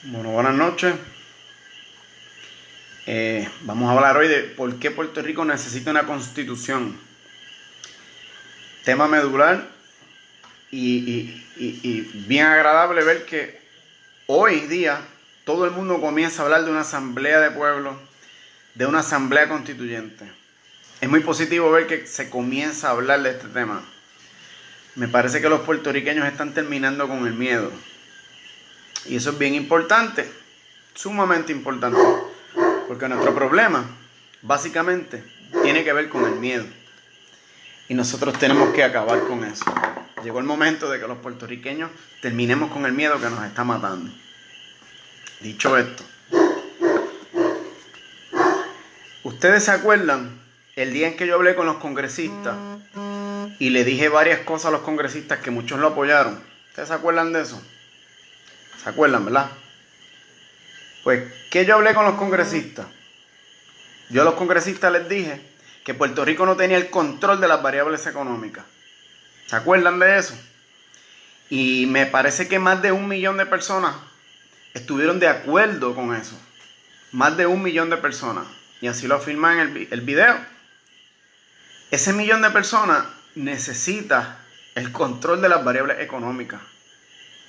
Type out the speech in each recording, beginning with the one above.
Bueno, buenas noches. Vamos a hablar hoy de por qué Puerto Rico necesita una constitución. Tema medular y bien agradable ver que hoy día todo el mundo comienza a hablar de una asamblea de pueblo, de una asamblea constituyente. Es muy positivo ver que se comienza a hablar de este tema. Me parece que los puertorriqueños están terminando con el miedo. Y eso es bien importante, sumamente importante, porque nuestro problema, básicamente, tiene que ver con el miedo. Y nosotros tenemos que acabar con eso. Llegó el momento de que los puertorriqueños terminemos con el miedo que nos está matando. Dicho esto, ¿ustedes se acuerdan el día en que yo hablé con los congresistas y le dije varias cosas a los congresistas que muchos lo apoyaron? ¿Ustedes se acuerdan de eso? ¿Se acuerdan, verdad? Pues, ¿qué yo hablé con los congresistas? Yo a los congresistas les dije que Puerto Rico no tenía el control de las variables económicas. ¿Se acuerdan de eso? Y me parece que más de 1 millón de personas estuvieron de acuerdo con eso. Más de 1 millón de personas. Y así lo afirma en el video. Ese millón de personas necesita el control de las variables económicas.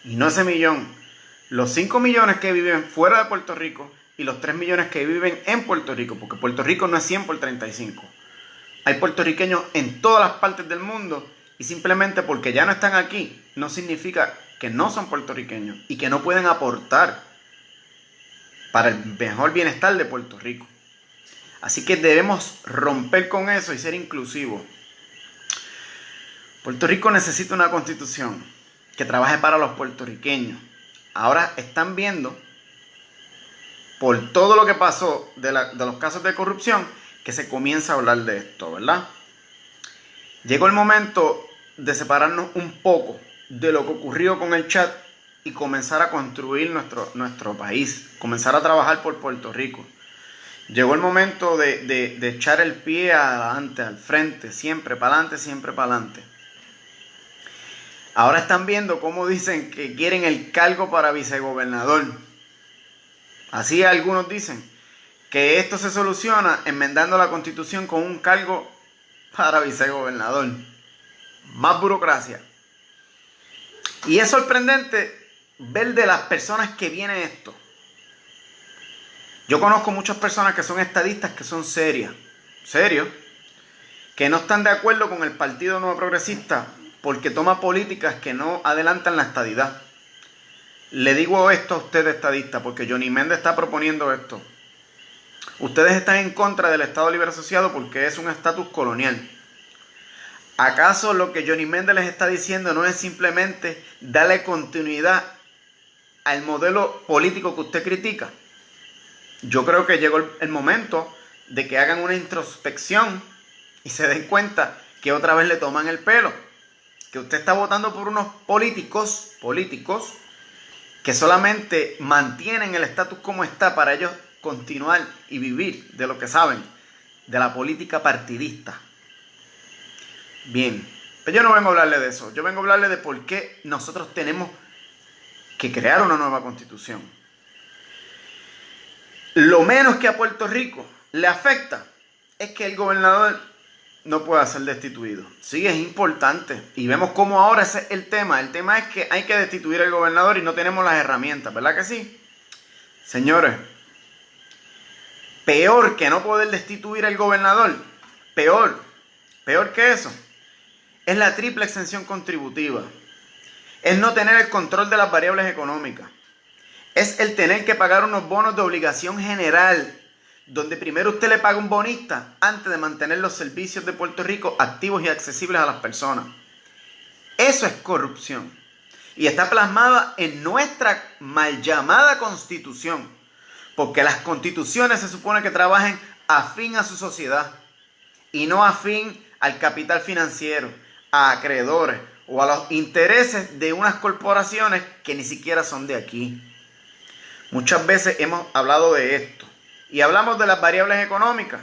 Y no ese millón. Los 5 millones que viven fuera de Puerto Rico y los 3 millones que viven en Puerto Rico, porque Puerto Rico no es 100 por 35. Hay puertorriqueños en todas las partes del mundo y simplemente porque ya no están aquí no significa que no son puertorriqueños y que no pueden aportar para el mejor bienestar de Puerto Rico. Así que debemos romper con eso y ser inclusivos. Puerto Rico necesita una constitución que trabaje para los puertorriqueños. Ahora están viendo, por todo lo que pasó de los casos de corrupción, que se comienza a hablar de esto, ¿verdad? Llegó el momento de separarnos un poco de lo que ocurrió con el chat y comenzar a construir nuestro país, comenzar a trabajar por Puerto Rico. Llegó el momento de echar el pie adelante, al frente, siempre para adelante, siempre para adelante. Ahora están viendo cómo dicen que quieren el cargo para vicegobernador. Así algunos dicen que esto se soluciona enmendando la Constitución con un cargo para vicegobernador. Más burocracia. Y es sorprendente ver de las personas que viene esto. Yo conozco muchas personas que son estadistas que son serios, que no están de acuerdo con el Partido Nuevo Progresista porque toma políticas que no adelantan la estadidad. Le digo esto a ustedes estadistas porque Johnny Méndez está proponiendo esto. Ustedes están en contra del Estado Libre Asociado porque es un estatus colonial. ¿Acaso lo que Johnny Méndez les está diciendo no es simplemente darle continuidad al modelo político que usted critica? Yo creo que llegó el momento de que hagan una introspección y se den cuenta que otra vez le toman el pelo. Que usted está votando por unos políticos que solamente mantienen el estatus como está para ellos continuar y vivir de lo que saben, de la política partidista. Bien, pero yo no vengo a hablarle de eso, yo vengo a hablarle de por qué nosotros tenemos que crear una nueva constitución. Lo menos que a Puerto Rico le afecta es que el gobernador no pueda ser destituido. Sí, es importante. Y vemos cómo ahora ese es el tema. El tema es que hay que destituir al gobernador y no tenemos las herramientas, ¿verdad que sí? Señores, peor que no poder destituir al gobernador, peor que eso, es la triple exención contributiva. Es no tener el control de las variables económicas. Es el tener que pagar unos bonos de obligación general, donde primero usted le paga un bonista antes de mantener los servicios de Puerto Rico activos y accesibles a las personas. Eso es corrupción. Y está plasmada en nuestra mal llamada Constitución. Porque las constituciones se supone que trabajen afín a su sociedad y no afín al capital financiero, a acreedores o a los intereses de unas corporaciones que ni siquiera son de aquí. Muchas veces hemos hablado de esto. Y hablamos de las variables económicas.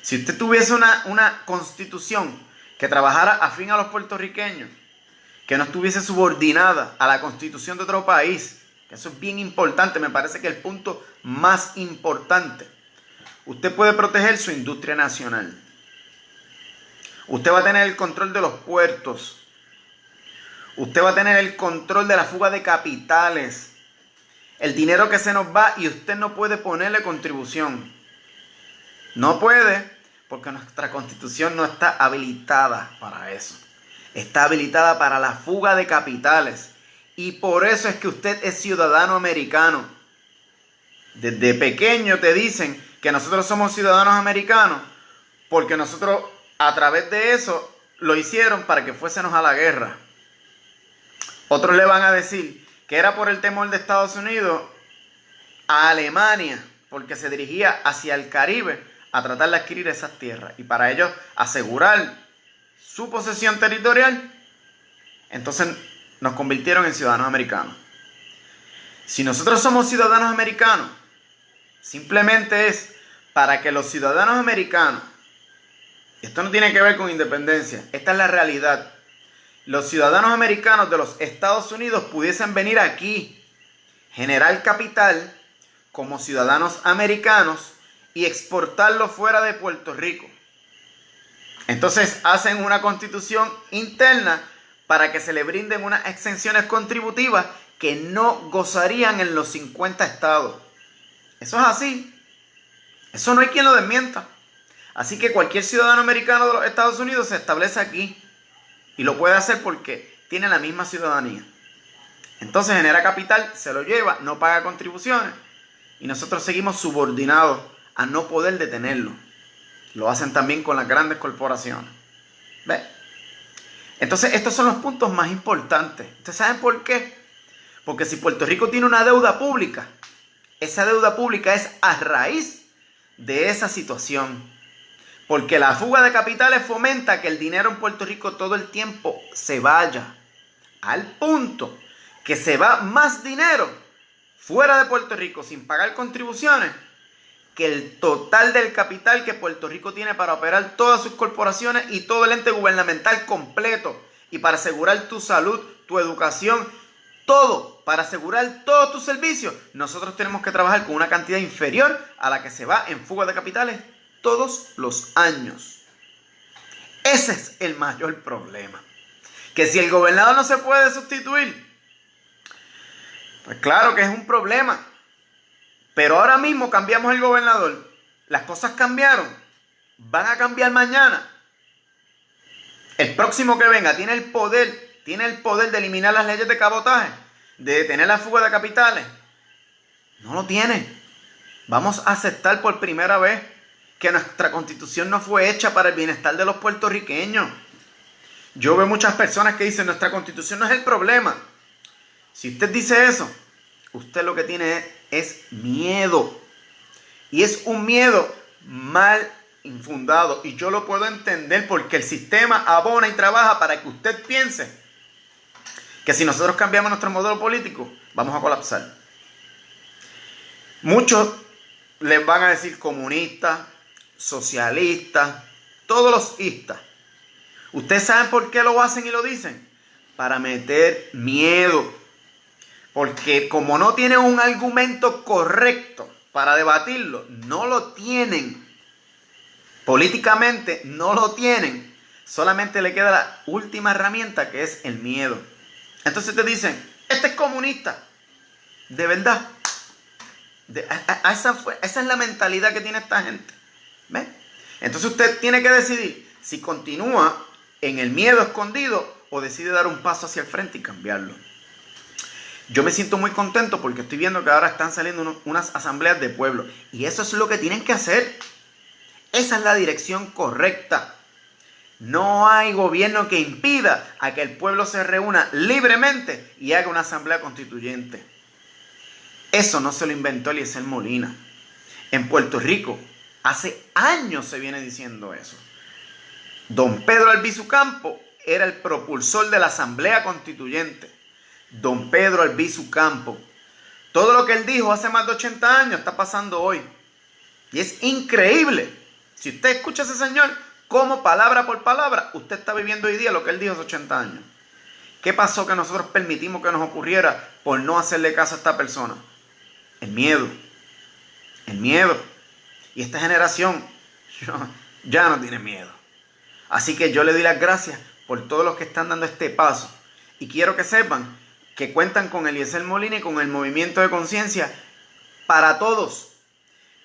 Si usted tuviese una constitución que trabajara afín a los puertorriqueños, que no estuviese subordinada a la constitución de otro país, Eso es bien importante, me parece que el punto más importante. Usted puede proteger su industria nacional. Usted va a tener el control de los puertos. Usted va a tener el control de la fuga de capitales. El dinero que se nos va y usted no puede ponerle contribución. No puede, porque nuestra constitución no está habilitada para eso. Está habilitada para la fuga de capitales. Y por eso es que usted es ciudadano americano. Desde pequeño te dicen que nosotros somos ciudadanos americanos porque nosotros a través de eso lo hicieron para que fuésemos a la guerra. Otros le van a decir que era por el temor de Estados Unidos a Alemania, porque se dirigía hacia el Caribe a tratar de adquirir esas tierras. Y para ellos asegurar su posesión territorial, entonces nos convirtieron en ciudadanos americanos. Si nosotros somos ciudadanos americanos, simplemente es para que los ciudadanos americanos, esto no tiene que ver con independencia, esta es la realidad, los ciudadanos americanos de los Estados Unidos pudiesen venir aquí, generar capital como ciudadanos americanos y exportarlo fuera de Puerto Rico. Entonces hacen una constitución interna para que se le brinden unas exenciones contributivas que no gozarían en los 50 estados. Eso es así. Eso no hay quien lo desmienta. Así que cualquier ciudadano americano de los Estados Unidos se establece aquí y lo puede hacer porque tiene la misma ciudadanía. Entonces genera capital, se lo lleva, no paga contribuciones y nosotros seguimos subordinados a no poder detenerlo. Lo hacen también con las grandes corporaciones. ¿Ve? Entonces estos son los puntos más importantes. ¿Ustedes saben por qué? Porque si Puerto Rico tiene una deuda pública, esa deuda pública es a raíz de esa situación. Porque la fuga de capitales fomenta que el dinero en Puerto Rico todo el tiempo se vaya. Al punto que se va más dinero fuera de Puerto Rico sin pagar contribuciones que el total del capital que Puerto Rico tiene para operar todas sus corporaciones y todo el ente gubernamental completo. Y para asegurar tu salud, tu educación, todo, para asegurar todos tus servicios, nosotros tenemos que trabajar con una cantidad inferior a la que se va en fuga de capitales todos los años. Ese es el mayor problema. Que si el gobernador no se puede sustituir, pues claro que es un problema. Pero ahora mismo cambiamos el gobernador. Las cosas cambiaron. Van a cambiar mañana. El próximo que venga tiene el poder de eliminar las leyes de cabotaje, de detener la fuga de capitales. No lo tiene. Vamos a aceptar por primera vez que nuestra constitución no fue hecha para el bienestar de los puertorriqueños. Yo veo muchas personas que dicen nuestra constitución no es el problema. Si usted dice eso, usted lo que tiene es miedo. Y es un miedo mal infundado. Y yo lo puedo entender porque el sistema abona y trabaja para que usted piense que si nosotros cambiamos nuestro modelo político, vamos a colapsar. Muchos les van a decir comunistas, socialistas, todos los istas. ¿Ustedes saben por qué lo hacen y lo dicen? Para meter miedo. Porque como no tienen un argumento correcto para debatirlo, no lo tienen. Políticamente no lo tienen. Solamente le queda la última herramienta que es el miedo. Entonces te dicen, este es comunista. De verdad. Esa es la mentalidad que tiene esta gente. ¿Ve? Entonces usted tiene que decidir si continúa en el miedo escondido o decide dar un paso hacia el frente y cambiarlo. Yo me siento muy contento porque estoy viendo que ahora están saliendo unas asambleas de pueblo. Y eso es lo que tienen que hacer. Esa es la dirección correcta. No hay gobierno que impida a que el pueblo se reúna libremente y haga una asamblea constituyente. Eso no se lo inventó Eliezer Molina. En Puerto Rico, hace años se viene diciendo eso. Don Pedro Albizu Campos era el propulsor de la asamblea constituyente. Don Pedro Albizu Campos. Todo lo que él dijo hace más de 80 años está pasando hoy. Y es increíble. Si usted escucha a ese señor, como palabra por palabra, usted está viviendo hoy día lo que él dijo hace 80 años. ¿Qué pasó que nosotros permitimos que nos ocurriera por no hacerle caso a esta persona? El miedo. El miedo. Y esta generación ya no tiene miedo. Así que yo le doy las gracias por todos los que están dando este paso. Y quiero que sepan que cuentan con Eliezer Molina y con el Movimiento de Conciencia para todos.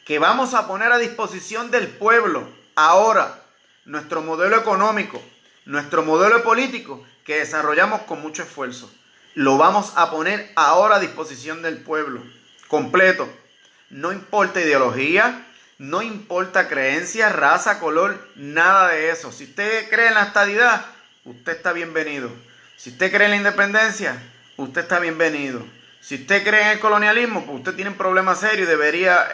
Que vamos a poner a disposición del pueblo ahora nuestro modelo económico, nuestro modelo político que desarrollamos con mucho esfuerzo. Lo vamos a poner ahora a disposición del pueblo, completo. No importa ideología, no importa creencia, raza, color, nada de eso. Si usted cree en la estadidad, usted está bienvenido. Si usted cree en la independencia, usted está bienvenido. Si usted cree en el colonialismo, pues usted tiene un problema serio y debería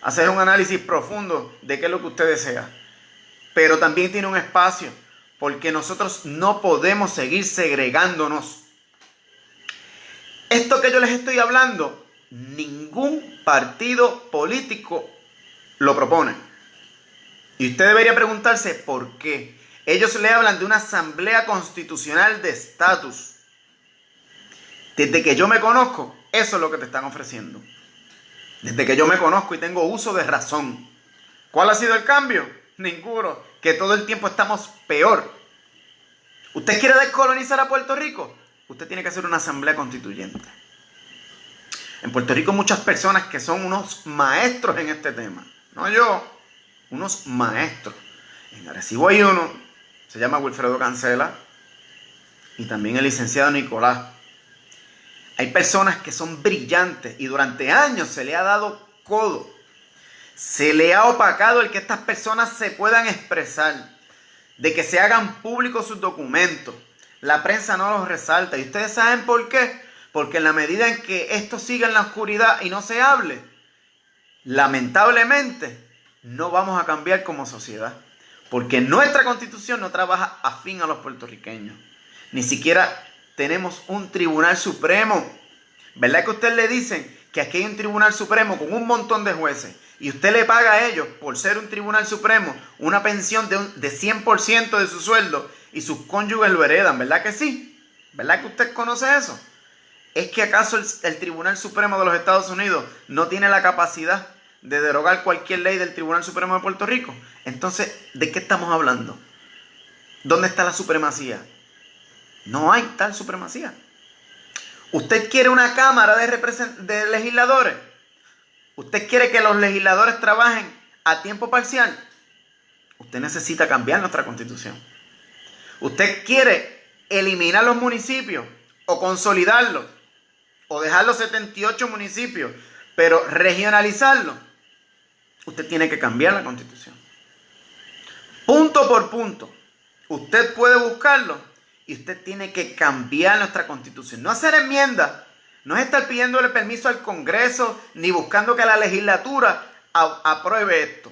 hacer un análisis profundo de qué es lo que usted desea. Pero también tiene un espacio, porque nosotros no podemos seguir segregándonos. Esto que yo les estoy hablando, ningún partido político lo propone. Y usted debería preguntarse por qué. Ellos le hablan de una asamblea constitucional de estatus. Desde que yo me conozco, eso es lo que te están ofreciendo. Desde que yo me conozco y tengo uso de razón. ¿Cuál ha sido el cambio? Ninguno. Que todo el tiempo estamos peor. ¿Usted quiere descolonizar a Puerto Rico? Usted tiene que hacer una asamblea constituyente. En Puerto Rico hay muchas personas que son unos maestros en este tema. No yo, unos maestros. En Arecibo hay uno, se llama Wilfredo Cancela, y también el licenciado Nicolás. Hay personas que son brillantes y durante años se le ha dado codo. Se le ha opacado el que estas personas se puedan expresar, de que se hagan públicos sus documentos. La prensa no los resalta. ¿Y ustedes saben por qué? Porque en la medida en que esto siga en la oscuridad y no se hable, lamentablemente no vamos a cambiar como sociedad. Porque nuestra constitución no trabaja afín a los puertorriqueños. Ni siquiera tenemos un tribunal supremo. ¿Verdad que a usted le dicen que aquí hay un tribunal supremo con un montón de jueces? Y usted le paga a ellos, por ser un tribunal supremo, una pensión de 100% de su sueldo y sus cónyuges lo heredan. ¿Verdad que sí? ¿Verdad que usted conoce eso? ¿Es que acaso el Tribunal Supremo de los Estados Unidos no tiene la capacidad de derogar cualquier ley del Tribunal Supremo de Puerto Rico? Entonces, ¿de qué estamos hablando? ¿Dónde está la supremacía? No hay tal supremacía. ¿Usted quiere una cámara de legisladores? ¿Usted quiere que los legisladores trabajen a tiempo parcial? Usted necesita cambiar nuestra constitución. ¿Usted quiere eliminar los municipios o consolidarlos o dejar los 78 municipios pero regionalizarlos? Usted tiene que cambiar la constitución. Punto por punto. Usted puede buscarlo y usted tiene que cambiar nuestra constitución. No hacer enmiendas. No es estar pidiéndole permiso al Congreso ni buscando que la legislatura apruebe esto.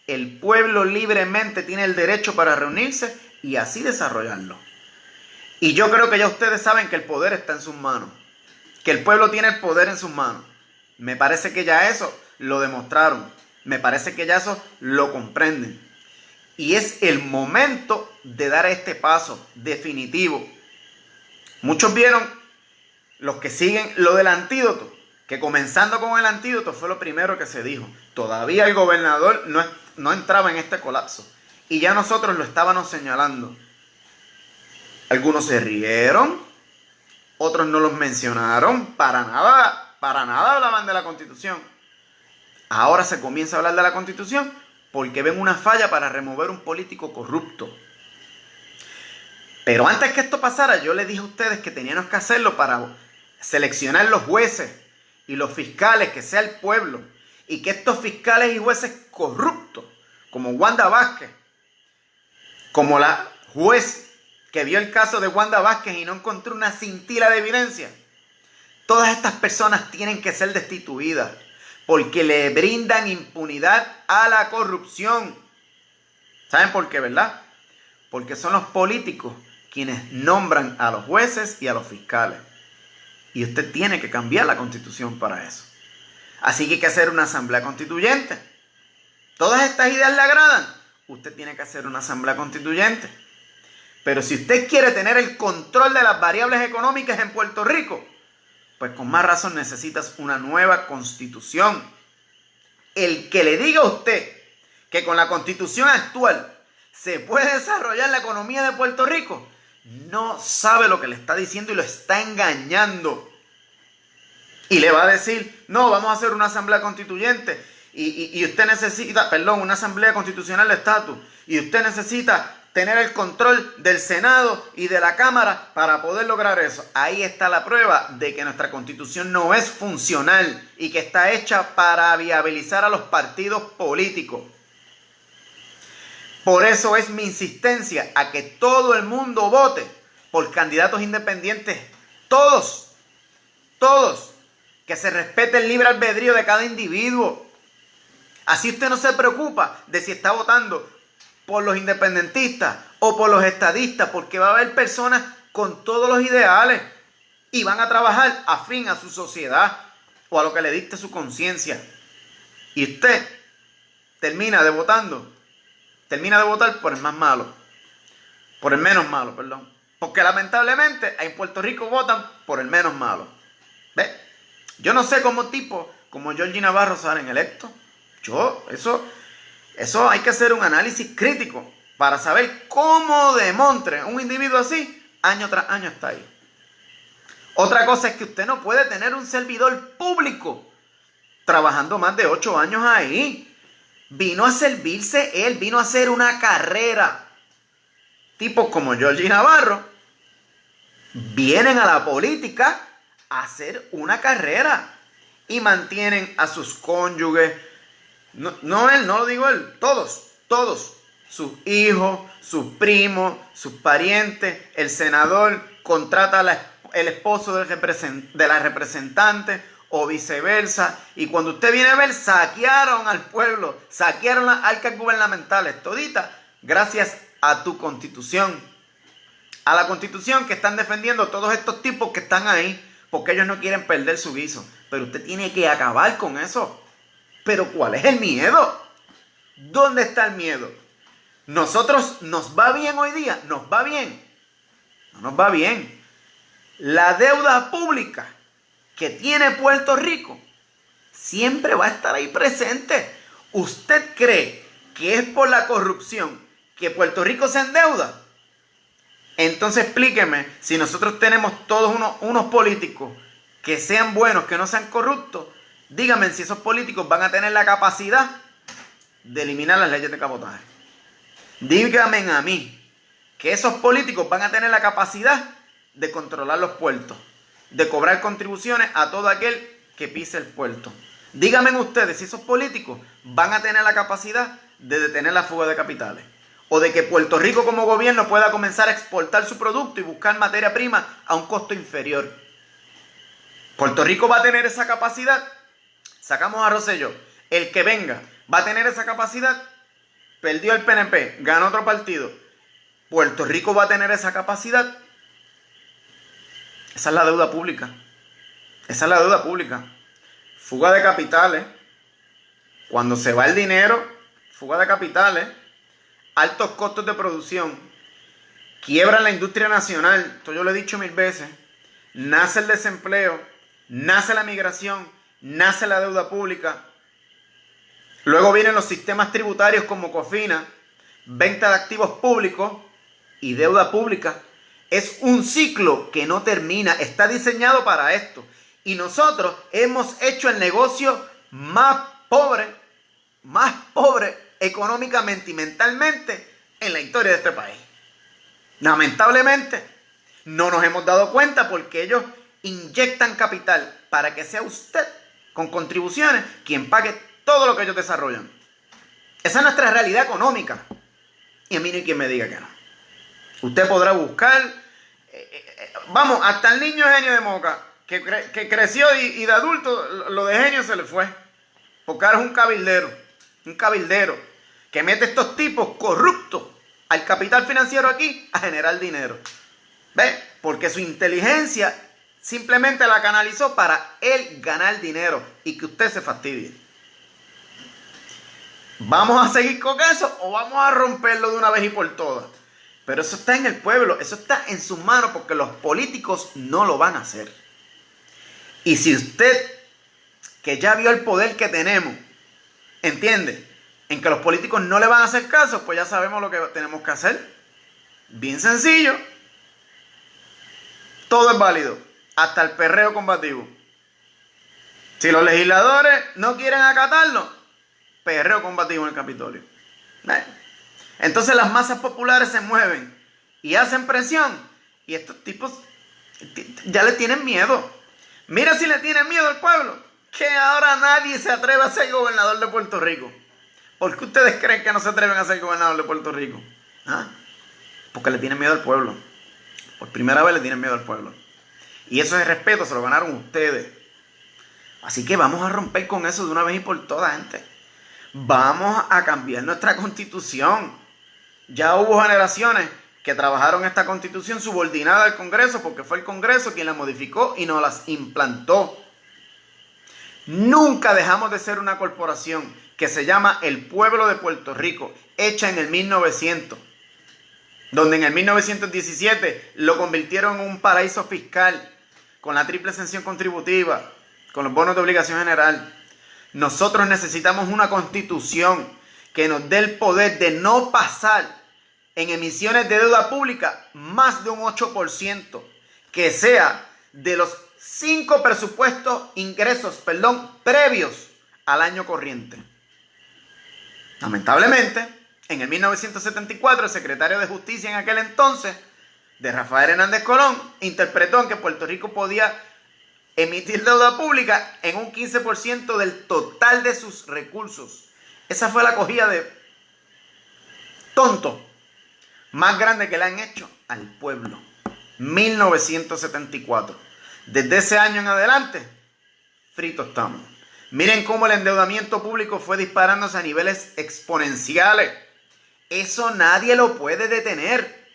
El pueblo libremente tiene el derecho para reunirse y así desarrollarlo. Y yo creo que ya ustedes saben que el poder está en sus manos. Que el pueblo tiene el poder en sus manos. Me parece que ya eso lo demostraron. Me parece que ya eso lo comprenden. Y es el momento de dar este paso definitivo. Muchos vieron, los que siguen lo del antídoto, que comenzando con el antídoto fue lo primero que se dijo. Todavía el gobernador no entraba en este colapso. Y ya nosotros lo estábamos señalando. Algunos se rieron, otros no los mencionaron, para nada hablaban de la Constitución. Ahora se comienza a hablar de la Constitución porque ven una falla para remover un político corrupto. Pero antes que esto pasara, yo les dije a ustedes que teníamos que hacerlo para seleccionar los jueces y los fiscales, que sea el pueblo, y que estos fiscales y jueces corruptos, como Wanda Vázquez, como la juez que vio el caso de Wanda Vázquez y no encontró una cintila de evidencia, todas estas personas tienen que ser destituidas porque le brindan impunidad a la corrupción. ¿Saben por qué, verdad? Porque son los políticos quienes nombran a los jueces y a los fiscales. Y usted tiene que cambiar la constitución para eso. Así que hay que hacer una asamblea constituyente. ¿Todas estas ideas le agradan? Usted tiene que hacer una asamblea constituyente. Pero si usted quiere tener el control de las variables económicas en Puerto Rico, pues con más razón necesitas una nueva constitución. El que le diga a usted que con la constitución actual se puede desarrollar la economía de Puerto Rico, no sabe lo que le está diciendo y lo está engañando. Y le va a decir, no, vamos a hacer una asamblea constituyente y usted necesita, una asamblea constitucional de estatus, y usted necesita tener el control del Senado y de la Cámara para poder lograr eso. Ahí está la prueba de que nuestra constitución no es funcional y que está hecha para viabilizar a los partidos políticos. Por eso es mi insistencia a que todo el mundo vote por candidatos independientes. Todos. Que se respete el libre albedrío de cada individuo. Así usted no se preocupa de si está votando por los independentistas o por los estadistas, porque va a haber personas con todos los ideales y van a trabajar afín a su sociedad o a lo que le dicte su conciencia. Y usted termina de votar por el más malo, por el menos malo, perdón. Porque lamentablemente en Puerto Rico votan por el menos malo. ¿Ve? Yo no sé cómo tipos como Georgie Navarro salen electos. Eso hay que hacer un análisis crítico para saber cómo demontre un individuo así, año tras año está ahí. Otra cosa es que usted no puede tener un servidor público trabajando más de 8 años ahí. Vino a servirse él, vino a hacer una carrera. Tipos como Georgie Navarro vienen a la política a hacer una carrera y mantienen a sus cónyuges. No él, no lo digo él, todos, sus hijos, sus primos, sus parientes, el senador contrata el esposo de la representante o viceversa, y cuando usted viene a ver, saquearon al pueblo, saquearon las arcas gubernamentales, toditas, gracias a tu constitución, a la constitución que están defendiendo todos estos tipos que están ahí, porque ellos no quieren perder su guiso, pero usted tiene que acabar con eso. Pero ¿cuál es el miedo? ¿Dónde está el miedo? ¿Nosotros nos va bien hoy día? ¿Nos va bien? No nos va bien. La deuda pública que tiene Puerto Rico siempre va a estar ahí presente. ¿Usted cree que es por la corrupción que Puerto Rico se endeuda? Entonces explíqueme, si nosotros tenemos todos unos políticos que sean buenos, que no sean corruptos, dígame si esos políticos van a tener la capacidad de eliminar las leyes de cabotaje. Dígame a mí que esos políticos van a tener la capacidad de controlar los puertos, de cobrar contribuciones a todo aquel que pise el puerto. Díganme ustedes si esos políticos van a tener la capacidad de detener la fuga de capitales, o de que Puerto Rico como gobierno pueda comenzar a exportar su producto y buscar materia prima a un costo inferior. Puerto Rico va a tener esa capacidad. Sacamos a Rosselló. El que venga va a tener esa capacidad. Perdió el PNP, ganó otro partido. Puerto Rico va a tener esa capacidad. Esa es la deuda pública. Esa es la deuda pública. Fuga de capitales. Cuando se va el dinero, fuga de capitales, altos costos de producción, quiebra la industria nacional. Esto yo lo he dicho 1000 veces. Nace el desempleo, nace la migración, nace la deuda pública. Luego vienen los sistemas tributarios como COFINA, venta de activos públicos y deuda pública. Es un ciclo que no termina, está diseñado para esto. Y nosotros hemos hecho el negocio más pobre económicamente y mentalmente en la historia de este país. Lamentablemente, no nos hemos dado cuenta porque ellos inyectan capital para que sea usted, con contribuciones, quien pague todo lo que ellos desarrollan. Esa es nuestra realidad económica. Y a mí no hay quien me diga que no. Usted podrá buscar, vamos, hasta el niño genio de Moca, que creció y de adulto lo de genio se le fue. Porque ahora es un cabildero que mete estos tipos corruptos al capital financiero aquí a generar dinero. ¿Ve? Porque su inteligencia simplemente la canalizó para él ganar dinero y que usted se fastidie. ¿Vamos a seguir con eso o vamos a romperlo de una vez y por todas? Pero eso está en el pueblo, eso está en sus manos porque los políticos no lo van a hacer. Y si usted, que ya vio el poder que tenemos, entiende en que los políticos no le van a hacer caso, pues ya sabemos lo que tenemos que hacer. Bien sencillo. Todo es válido, hasta el perreo combativo. Si los legisladores no quieren acatarlo, perreo combativo en el Capitolio. Entonces las masas populares se mueven y hacen presión. Y estos tipos ya le tienen miedo. Mira si le tienen miedo al pueblo, que ahora nadie se atreve a ser gobernador de Puerto Rico. ¿Por qué ustedes creen que no se atreven a ser gobernador de Puerto Rico? ¿Ah? Porque le tienen miedo al pueblo. Por primera vez le tienen miedo al pueblo. Y eso de respeto se lo ganaron ustedes. Así que vamos a romper con eso de una vez y por todas, gente. Vamos a cambiar nuestra constitución. Ya hubo generaciones que trabajaron esta constitución subordinada al Congreso porque fue el Congreso quien la modificó y nos las implantó. Nunca dejamos de ser una corporación que se llama el Pueblo de Puerto Rico, hecha en el 1900, donde en el 1917 lo convirtieron en un paraíso fiscal con la triple exención contributiva, con los bonos de obligación general. Nosotros necesitamos una constitución que nos dé el poder de no pasar en emisiones de deuda pública más de un 8%, que sea de los 5 ingresos previos al año corriente. Lamentablemente, en el 1974, el secretario de Justicia en aquel entonces, de Rafael Hernández Colón, interpretó en que Puerto Rico podía emitir deuda pública en un 15% del total de sus recursos. Esa fue la cogida de tonto más grande que le han hecho al pueblo. 1974. Desde ese año en adelante, fritos estamos. Miren cómo el endeudamiento público fue disparándose a niveles exponenciales. Eso nadie lo puede detener.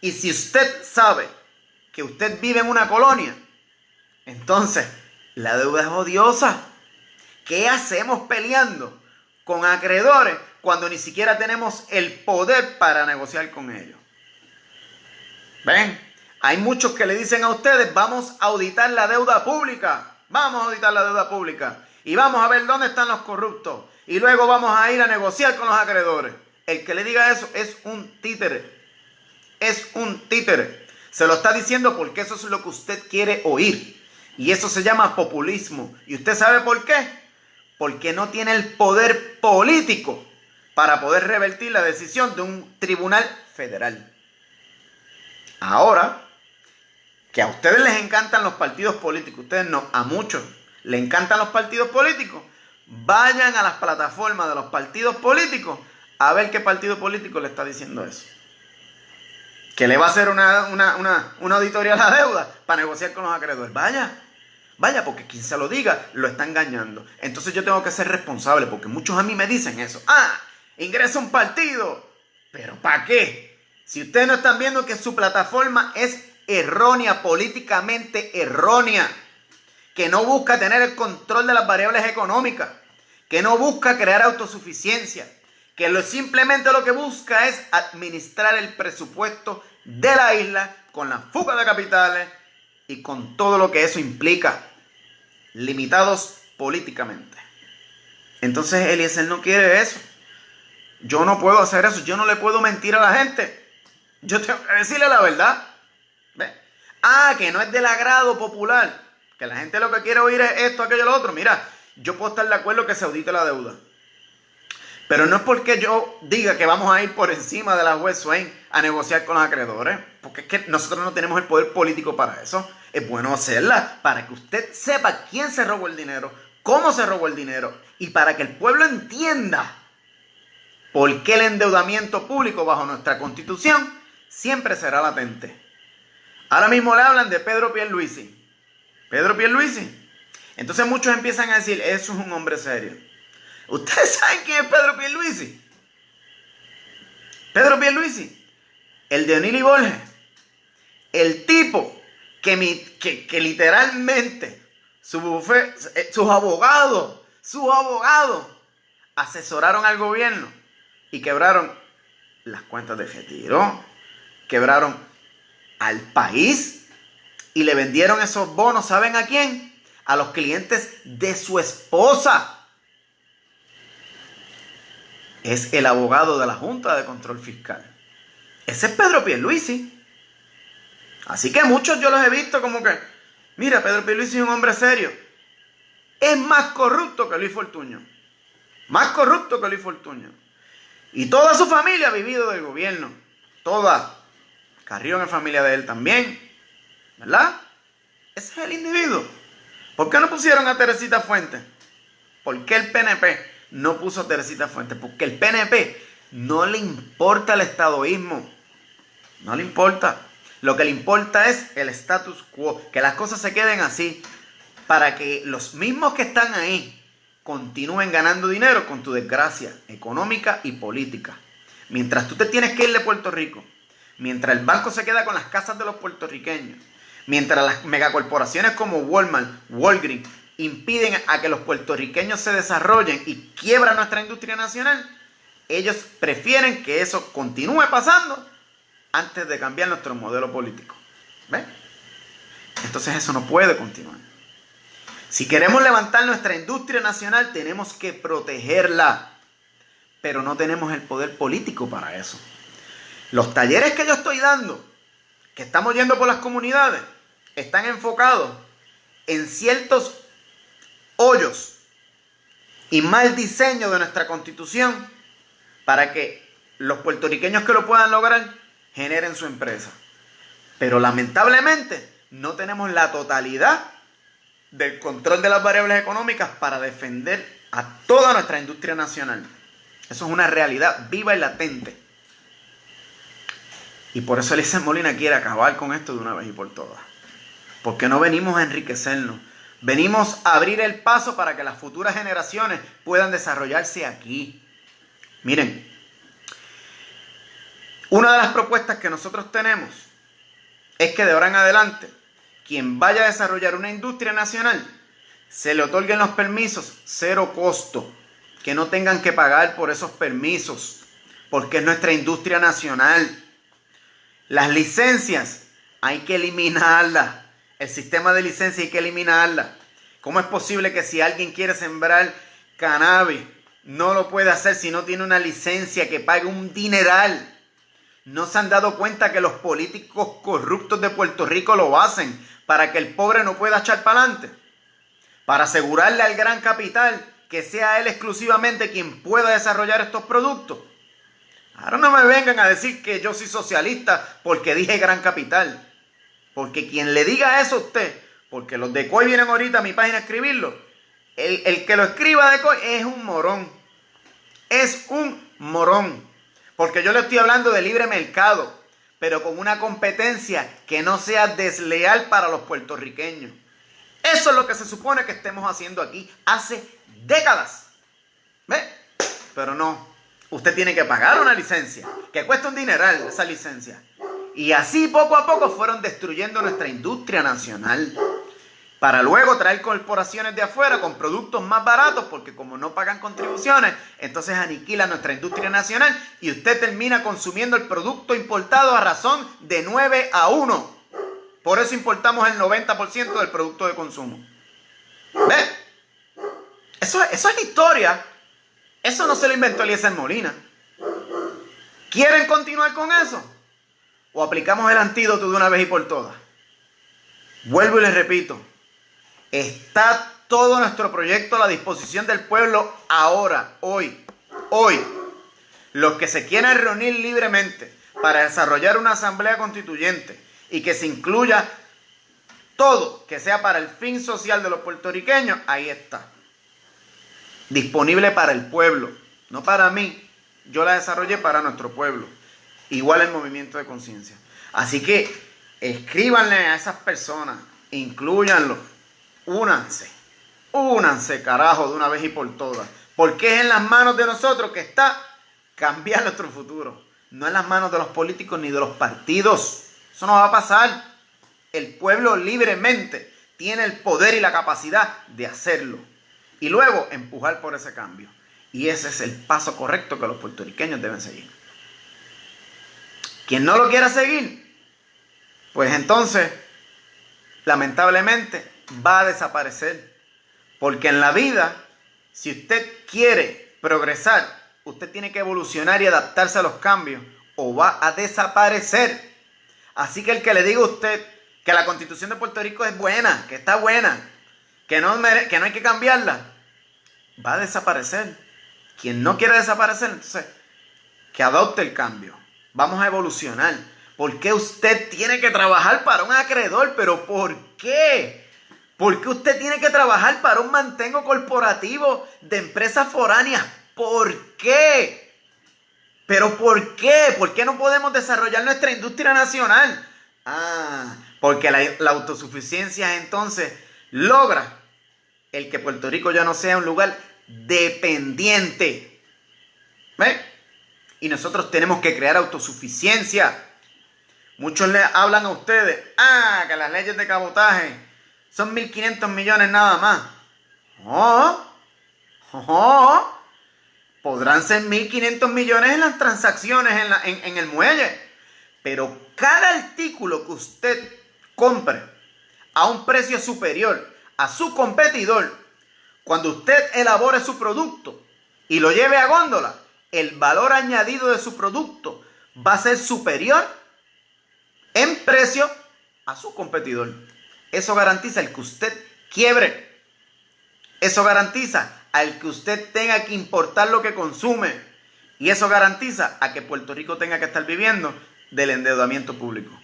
Y si usted sabe que usted vive en una colonia, entonces la deuda es odiosa. ¿Qué hacemos peleando con acreedores cuando ni siquiera tenemos el poder para negociar con ellos? ¿Ven? Hay muchos que le dicen a ustedes, vamos a auditar la deuda pública. Vamos a auditar la deuda pública. Y vamos a ver dónde están los corruptos. Y luego vamos a ir a negociar con los acreedores. El que le diga eso es un títere. Es un títere. Se lo está diciendo porque eso es lo que usted quiere oír. Y eso se llama populismo. ¿Y usted sabe por qué? Porque no tiene el poder político para poder revertir la decisión de un tribunal federal. Ahora, que a ustedes les encantan los partidos políticos, ustedes no, a muchos les encantan los partidos políticos, vayan a las plataformas de los partidos políticos a ver qué partido político le está diciendo eso. Que le va a hacer una auditoría a la deuda para negociar con los acreedores. Vaya, porque quien se lo diga lo está engañando. Entonces yo tengo que ser responsable porque muchos a mí me dicen eso. Ingresa un partido. ¿Pero para qué? Si ustedes no están viendo que su plataforma es errónea, políticamente errónea, que no busca tener el control de las variables económicas, que no busca crear autosuficiencia, que simplemente lo que busca es administrar el presupuesto de la isla con la fuga de capitales y con todo lo que eso implica, limitados políticamente. Entonces Eliezer no quiere eso. Yo no puedo hacer eso, yo no le puedo mentir a la gente. Yo tengo que decirle la verdad. ¿Ve? Que no es del agrado popular, que la gente lo que quiere oír es esto, aquello, lo otro. Mira, yo puedo estar de acuerdo que se audite la deuda, pero no es porque yo diga que vamos a ir por encima de la juez Swain a negociar con los acreedores, porque es que nosotros no tenemos el poder político para eso. Es bueno hacerla para que usted sepa quién se robó el dinero, cómo se robó el dinero, y para que el pueblo entienda por qué el endeudamiento público bajo nuestra Constitución siempre será latente. Ahora mismo le hablan de Pedro Pierluisi. Pedro Pierluisi. Entonces muchos empiezan a decir, eso es un hombre serio. ¿Ustedes saben quién es Pedro Pierluisi? Pedro Pierluisi, el de O'Neill y Borges. El tipo que literalmente sus abogados asesoraron al gobierno y quebraron las cuentas de retiro, quebraron al país y le vendieron esos bonos, ¿saben a quién? A los clientes de su esposa. Es el abogado de la Junta de Control Fiscal. Ese es Pedro Pierluisi. Así que muchos yo los he visto como que, mira, Pedro Pierluisi es un hombre serio. Es más corrupto que Luis Fortuño. Más corrupto que Luis Fortuño. Y toda su familia ha vivido del gobierno. Toda. Carrión es familia de él también. ¿Verdad? Ese es el individuo. ¿Por qué no pusieron a Teresita Fuentes? ¿Por qué el PNP no puso a Teresita Fuentes? Porque el PNP no le importa el estadoísmo. No le importa. Lo que le importa es el status quo. Que las cosas se queden así. Para que los mismos que están ahí continúen ganando dinero con tu desgracia económica y política. Mientras tú te tienes que ir de Puerto Rico, mientras el banco se queda con las casas de los puertorriqueños, mientras las megacorporaciones como Walmart, Walgreens impiden a que los puertorriqueños se desarrollen y quiebran nuestra industria nacional, ellos prefieren que eso continúe pasando antes de cambiar nuestro modelo político. ¿Ves? Entonces eso no puede continuar. Si queremos levantar nuestra industria nacional, tenemos que protegerla. Pero no tenemos el poder político para eso. Los talleres que yo estoy dando, que estamos yendo por las comunidades, están enfocados en ciertos hoyos y mal diseño de nuestra Constitución para que los puertorriqueños que lo puedan lograr generen su empresa. Pero lamentablemente no tenemos la totalidad del control de las variables económicas para defender a toda nuestra industria nacional. Eso es una realidad viva y latente. Y por eso Eliezer Molina quiere acabar con esto de una vez y por todas. Porque no venimos a enriquecernos. Venimos a abrir el paso para que las futuras generaciones puedan desarrollarse aquí. Miren, una de las propuestas que nosotros tenemos es que de ahora en adelante, quien vaya a desarrollar una industria nacional, se le otorguen los permisos cero costo, que no tengan que pagar por esos permisos, porque es nuestra industria nacional. Las licencias hay que eliminarlas, el sistema de licencia hay que eliminarla. ¿Cómo es posible que si alguien quiere sembrar cannabis, no lo puede hacer si no tiene una licencia que pague un dineral? ¿No se han dado cuenta que los políticos corruptos de Puerto Rico lo hacen para que el pobre no pueda echar para adelante? Para asegurarle al gran capital que sea él exclusivamente quien pueda desarrollar estos productos. Ahora no me vengan a decir que yo soy socialista porque dije gran capital. Porque quien le diga eso a usted, porque los de COI vienen ahorita a mi página a escribirlo, el que lo escriba de COI es un morón. Es un morón. Porque yo le estoy hablando de libre mercado, pero con una competencia que no sea desleal para los puertorriqueños. Eso es lo que se supone que estemos haciendo aquí hace décadas. ¿Ve? Pero no. Usted tiene que pagar una licencia, que cuesta un dineral esa licencia. Y así poco a poco fueron destruyendo nuestra industria nacional. Para luego traer corporaciones de afuera con productos más baratos, porque como no pagan contribuciones, entonces aniquilan nuestra industria nacional y usted termina consumiendo el producto importado a razón de 9-1. Por eso importamos el 90% del producto de consumo. ¿Ve? Eso es historia. Eso no se lo inventó Eliezer Molina. ¿Quieren continuar con eso? ¿O aplicamos el antídoto de una vez y por todas? Vuelvo y les repito. Está todo nuestro proyecto a la disposición del pueblo ahora, hoy. Los que se quieran reunir libremente para desarrollar una asamblea constituyente y que se incluya todo que sea para el fin social de los puertorriqueños, ahí está. Disponible para el pueblo, no para mí. Yo la desarrollé para nuestro pueblo. Igual el movimiento de conciencia. Así que escríbanle a esas personas, inclúyanlo. Únanse, carajo, de una vez y por todas. Porque es en las manos de nosotros que está cambiar nuestro futuro. No en las manos de los políticos ni de los partidos. Eso no va a pasar. El pueblo libremente tiene el poder y la capacidad de hacerlo. Y luego empujar por ese cambio. Y ese es el paso correcto que los puertorriqueños deben seguir. Quien no lo quiera seguir, pues entonces, lamentablemente, va a desaparecer. Porque en la vida, si usted quiere progresar, usted tiene que evolucionar y adaptarse a los cambios o va a desaparecer. Así que el que le diga a usted que la Constitución de Puerto Rico es buena, que está buena, que no hay que cambiarla, va a desaparecer. Quien no quiere desaparecer, entonces, que adopte el cambio. Vamos a evolucionar. ¿Por qué usted tiene que trabajar para un acreedor? ¿Pero por qué? ¿Por qué usted tiene que trabajar para un mantengo corporativo de empresas foráneas? ¿Por qué? ¿Pero por qué? ¿Por qué no podemos desarrollar nuestra industria nacional? Porque la autosuficiencia entonces logra el que Puerto Rico ya no sea un lugar dependiente. ¿Ve? Y nosotros tenemos que crear autosuficiencia. Muchos le hablan a ustedes, que las leyes de cabotaje son 1.500 millones nada más. Podrán ser 1.500 millones en las transacciones en el muelle. Pero cada artículo que usted compre a un precio superior a su competidor, cuando usted elabore su producto y lo lleve a góndola, el valor añadido de su producto va a ser superior en precio a su competidor. Eso garantiza el que usted quiebre. Eso garantiza al que usted tenga que importar lo que consume. Y eso garantiza a que Puerto Rico tenga que estar viviendo del endeudamiento público.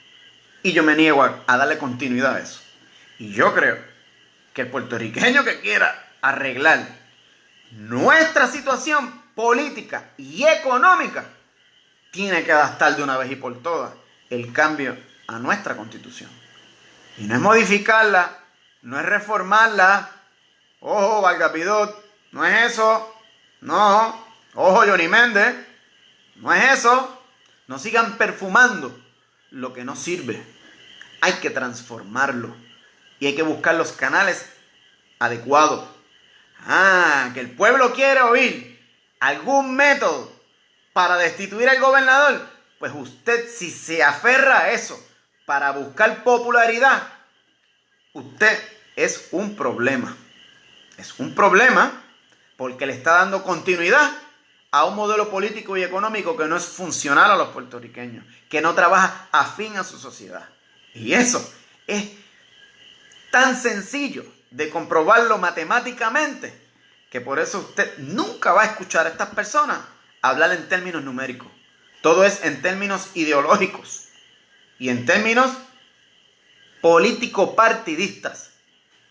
Y yo me niego a darle continuidad a eso. Y yo creo que el puertorriqueño que quiera arreglar nuestra situación política y económica tiene que adaptar de una vez y por todas el cambio a nuestra Constitución. Y no es modificarla, no es reformarla. Ojo, Vargas Vidot, no es eso. No. Ojo, Johnny Méndez, no es eso. No sigan perfumando lo que no sirve. Hay que transformarlo. Y hay que buscar los canales adecuados. Que el pueblo quiere oír algún método para destituir al gobernador. Pues usted, si se aferra a eso para buscar popularidad, usted es un problema. Es un problema porque le está dando continuidad a un modelo político y económico que no es funcional a los puertorriqueños, que no trabaja afín a su sociedad. Y eso es tan sencillo de comprobarlo matemáticamente que por eso usted nunca va a escuchar a estas personas hablar en términos numéricos. Todo es en términos ideológicos y en términos político-partidistas,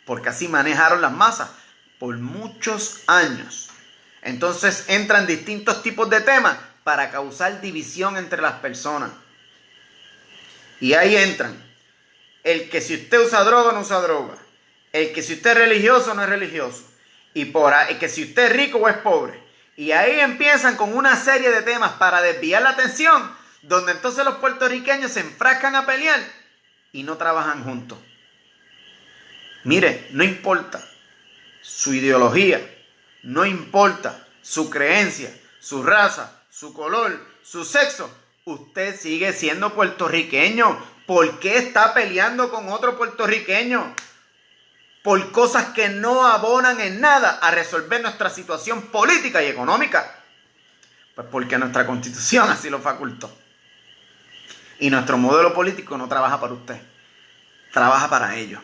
porque así manejaron las masas por muchos años. Entonces entran distintos tipos de temas para causar división entre las personas. Y ahí entran el que si usted usa droga o no usa droga, el que si usted es religioso o no es religioso, y por ahí, que si usted es rico o es pobre. Y ahí empiezan con una serie de temas para desviar la atención, donde entonces los puertorriqueños se enfrascan a pelear y no trabajan juntos. Mire, no importa su ideología, no importa su creencia, su raza, su color, su sexo, usted sigue siendo puertorriqueño. ¿Por qué está peleando con otro puertorriqueño? Por cosas que no abonan en nada a resolver nuestra situación política y económica. Pues porque nuestra Constitución así lo facultó. Y nuestro modelo político no trabaja para usted, trabaja para ellos.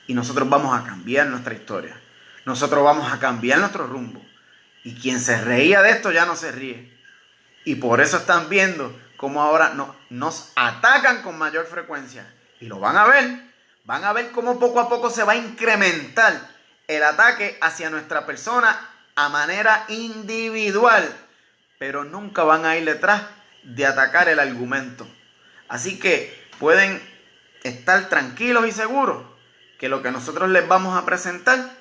Y nosotros vamos a cambiar nuestra historia. Nosotros vamos a cambiar nuestro rumbo. Y quien se reía de esto ya no se ríe. Y por eso están viendo cómo ahora nos atacan con mayor frecuencia. Y lo van a ver. Van a ver cómo poco a poco se va a incrementar el ataque hacia nuestra persona a manera individual. Pero nunca van a ir detrás de atacar el argumento. Así que pueden estar tranquilos y seguros que lo que nosotros les vamos a presentar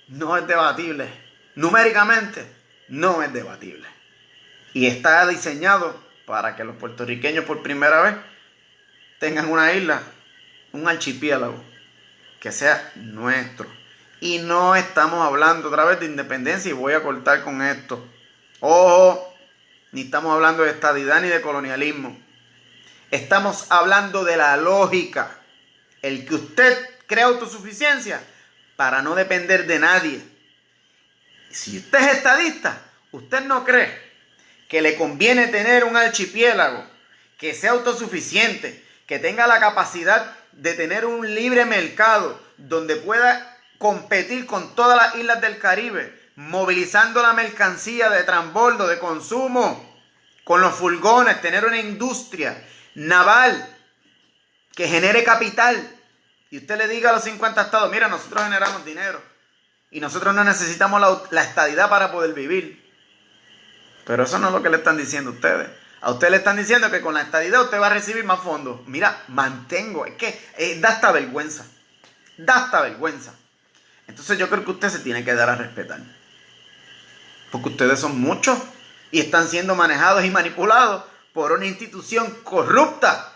no es debatible. Numéricamente no es debatible. Y está diseñado para que los puertorriqueños por primera vez tengan una isla, un archipiélago, que sea nuestro. Y no estamos hablando otra vez de independencia, y voy a cortar con esto. Ojo, ni estamos hablando de estadidad ni de colonialismo. Estamos hablando de la lógica. El que usted crea autosuficiencia para no depender de nadie. Si usted es estadista, usted no cree que le conviene tener un archipiélago que sea autosuficiente, que tenga la capacidad de tener un libre mercado donde pueda competir con todas las islas del Caribe, movilizando la mercancía de transbordo, de consumo, con los furgones, tener una industria naval que genere capital. Y usted le diga a los 50 estados, mira, nosotros generamos dinero y nosotros no necesitamos la estadidad para poder vivir. Pero eso no es lo que le están diciendo ustedes. A ustedes le están diciendo que con la estadidad usted va a recibir más fondos. Mira, mantengo, es que da hasta vergüenza. Da hasta vergüenza. Entonces yo creo que usted se tiene que dar a respetar. Porque ustedes son muchos y están siendo manejados y manipulados por una institución corrupta,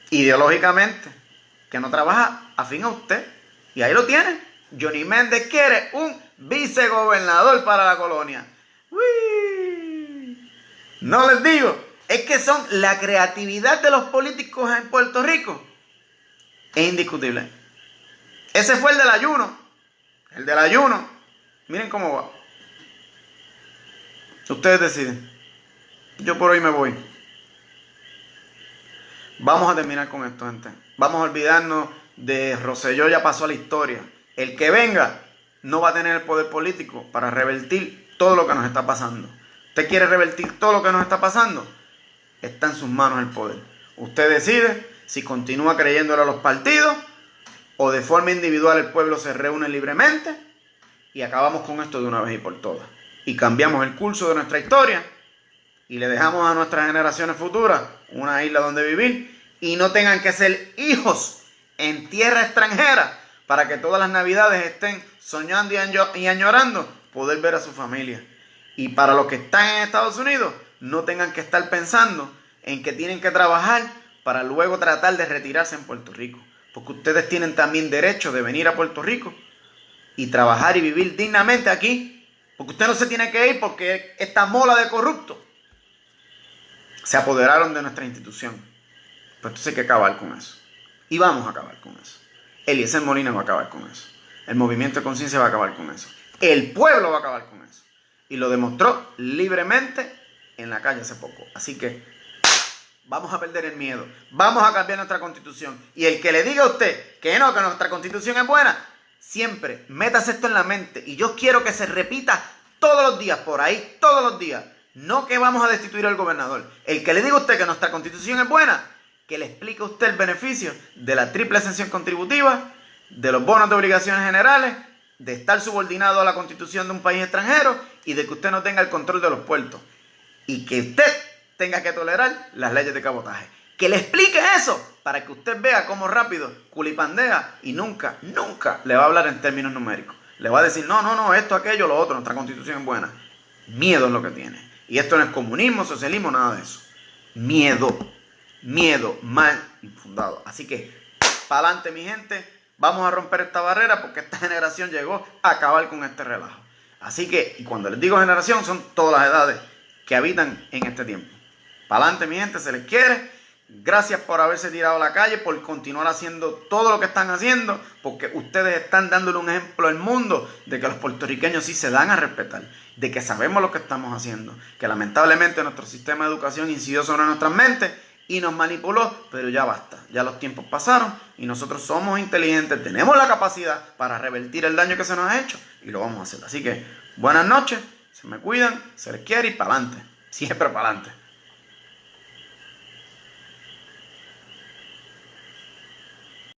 ideológicamente, que no trabaja afín a usted. Y ahí lo tiene. Johnny Méndez quiere un vicegobernador para la colonia. ¡Uy! No les digo, es que son la creatividad de los políticos en Puerto Rico. Es indiscutible. Ese fue el del ayuno. El del ayuno. Miren cómo va. Ustedes deciden. Yo por hoy me voy. Vamos a terminar con esto, gente. Vamos a olvidarnos de Rosselló, ya pasó a la historia. El que venga no va a tener el poder político para revertir todo lo que nos está pasando. ¿Usted quiere revertir todo lo que nos está pasando? Está en sus manos el poder. Usted decide si continúa creyéndole a los partidos o de forma individual el pueblo se reúne libremente y acabamos con esto de una vez y por todas. Y cambiamos el curso de nuestra historia y le dejamos a nuestras generaciones futuras una isla donde vivir y no tengan que ser hijos en tierra extranjera para que todas las navidades estén soñando y añorando poder ver a su familia. Y para los que están en Estados Unidos no tengan que estar pensando en que tienen que trabajar para luego tratar de retirarse en Puerto Rico. Porque ustedes tienen también derecho de venir a Puerto Rico y trabajar y vivir dignamente aquí. Porque usted no se tiene que ir porque esta mola de corruptos se apoderaron de nuestra institución. Pues entonces hay que acabar con eso. Y vamos a acabar con eso. Eliezer Molina va a acabar con eso. El movimiento de conciencia va a acabar con eso. El pueblo va a acabar con eso. Y lo demostró libremente en la calle hace poco. Así que vamos a perder el miedo. Vamos a cambiar nuestra constitución. Y el que le diga a usted que no, que nuestra constitución es buena, siempre métase esto en la mente. Y yo quiero que se repita todos los días, por ahí, todos los días. No que vamos a destituir al gobernador. El que le diga a usted que nuestra constitución es buena, que le explique a usted el beneficio de la triple exención contributiva, de los bonos de obligaciones generales, de estar subordinado a la constitución de un país extranjero y de que usted no tenga el control de los puertos. Y que usted tenga que tolerar las leyes de cabotaje. Que le explique eso para que usted vea cómo rápido culipandea y nunca le va a hablar en términos numéricos. Le va a decir, no, esto, aquello, lo otro, nuestra constitución es buena. Miedo es lo que tiene. Y esto no es comunismo, socialismo, nada de eso. Miedo mal infundado. Así que, para adelante mi gente, vamos a romper esta barrera porque esta generación llegó a acabar con este relajo. Así que, y cuando les digo generación, son todas las edades que habitan en este tiempo. Para adelante mi gente, se les quiere. Gracias por haberse tirado a la calle, por continuar haciendo todo lo que están haciendo, porque ustedes están dándole un ejemplo al mundo de que los puertorriqueños sí se dan a respetar, de que sabemos lo que estamos haciendo, que lamentablemente nuestro sistema de educación incidió sobre nuestras mentes y nos manipuló, pero ya basta, ya los tiempos pasaron y nosotros somos inteligentes, tenemos la capacidad para revertir el daño que se nos ha hecho y lo vamos a hacer. Así que buenas noches, se me cuidan, se les quiere y para adelante, siempre para adelante.